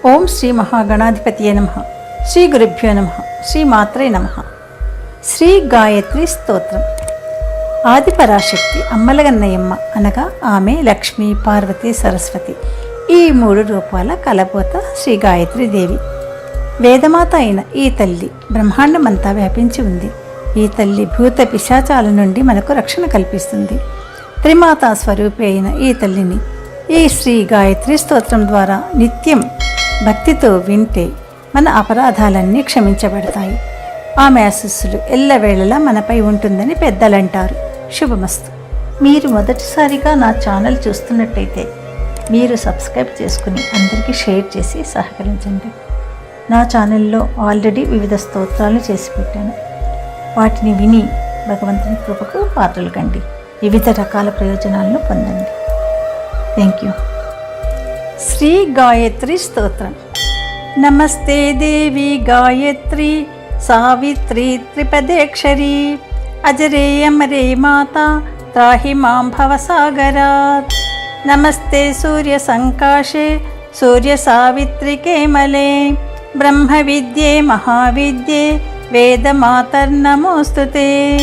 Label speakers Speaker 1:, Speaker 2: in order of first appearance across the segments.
Speaker 1: ఓం శ్రీ మహాగణాధిపతియే నమః. శ్రీ గురుభ్యో నమః. శ్రీ మాత్రే నమః. శ్రీ గాయత్రి స్తోత్రం. ఆదిపరాశక్తి అమ్మలగన్నయమ్మ అనగా ఆమె లక్ష్మీ, పార్వతి, సరస్వతి ఈ మూడు రూపాల కలబోత శ్రీ గాయత్రి దేవి. వేదమాత అయిన ఈ తల్లి బ్రహ్మాండమంతా వ్యాపించి ఉంది. ఈ తల్లి భూత పిశాచాల నుండి మనకు రక్షణ కల్పిస్తుంది. త్రిమాతా స్వరూపి అయిన ఈ తల్లిని ఈ శ్రీ గాయత్రి స్తోత్రం ద్వారా నిత్యం భక్తితో వింటే మన అపరాధాలన్నీ క్షమించబడతాయి. ఆమె ఆశీస్సులు ఎల్లవేళలా మనపై ఉంటుందని పెద్దలంటారు. శుభమస్తు. మీరు మొదటిసారిగా నా ఛానల్ చూస్తున్నట్టయితే మీరు సబ్స్క్రైబ్ చేసుకుని అందరికీ షేర్ చేసి సహకరించండి. నా ఛానల్లో ఆల్రెడీ వివిధ స్తోత్రాలు చేసి పెట్టాను. వాటిని విని భగవంతుని కృపకు పాత్రలు కండి. వివిధ రకాల ప్రయోజనాలను పొందండి. Thank you. శ్రీ గాయత్రి స్తోత్రం. నమస్తే దేవి గాయత్రి సావిత్రి త్రిపదేక్షరీ అజరే అమరే మాత త్రాహి మాం భవసాగరాత్. నమస్తే సూర్య సంకాశే సూర్య సావిత్రి కేమలే బ్రహ్మ విద్యే మహావిద్యే వేదమాతర్నమోస్తుతే.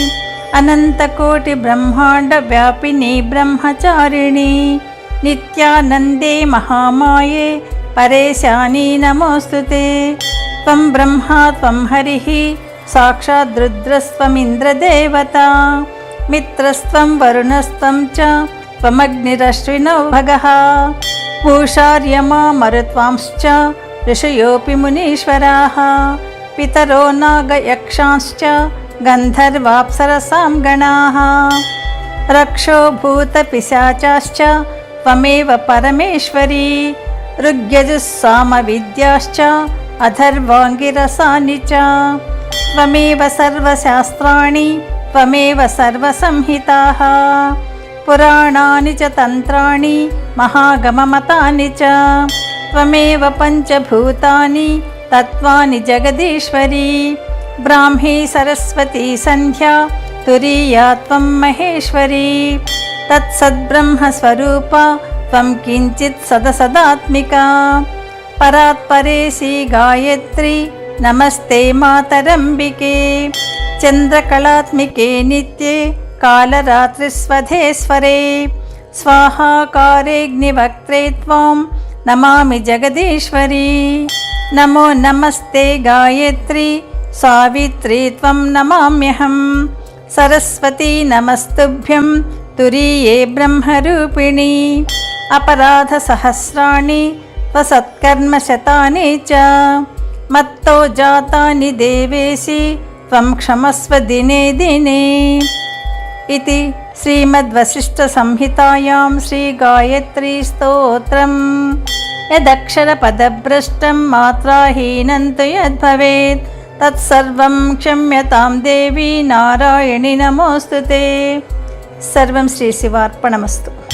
Speaker 1: అనంతకోటి బ్రహ్మాండ వ్యాపిని బ్రహ్మచారిణి నిత్యానందే మహామాయే పరేశాని నమోస్తుతే. త్వం బ్రహ్మా త్వం హరిః సాక్షాద్ రుద్రస్త్వమింద్రదేవత మిత్రస్త్వం వరుణస్త్వం చ త్వమగ్నిరశ్వినో భగః పూషార్యమా మరుత్వాంశ్చ ఋషయోపి మునీశ్వరాః పితరో నాగయక్షాంశ్చ గంధర్వాప్సరసాం గణాః రక్షో భూతపిశాచాశ్చ త్వమేవ పరమేశ్వరీ ఋగ్యజుస్సామ విద్యాశ్చ అథర్వాంగిరసాని చ త్వమేవ సర్వశాస్త్రాణి త్వమేవ సర్వసంహితాః పురాణాని చ తంత్రాణి మహాగమమతాని చ త్వమేవ పంచభూతాని తత్వాని జగదీశ్వరీ బ్రాహ్మీ సరస్వతీ సంధ్యా తురీయా త్వం మహేశ్వరీ తత్సద్బ్రహ్మస్వరూప త్వం కించిత్ సదసదాత్మికా పరాత్పరేసి గాయత్రి నమస్తే మాతరంబికే చంద్రకళాత్మికే నిత్యే కాలరాత్రిస్వధేశ్వరే స్వాహాకారేగ్నివక్త్రే త్వాం నమామి జగదీశ్వరీ. నమో నమస్తే గాయత్రి సావిత్రి త్వం నమామ్యహం సరస్వతీ నమస్తుభ్యం తురీయే బ్రహ్మరూపిణి అపరాధ సహస్రాణి త్వసత్కర్మశతాని చ మత్తో జాతాని దేవేసి త్వం క్షమస్వ దినే దినే. ఇది శ్రీమద్వశిష్ఠ సంహితాయాం శ్రీ గాయత్రీ స్తోత్రం. యదక్షరపదభ్రష్టం మాత్రాహీనం తు యద్భవేత్ తత్సర్వం క్షమ్యతాం దేవి నారాయణి నమోస్తుతే. సర్వం శ్రీ శివార్పణమస్తు.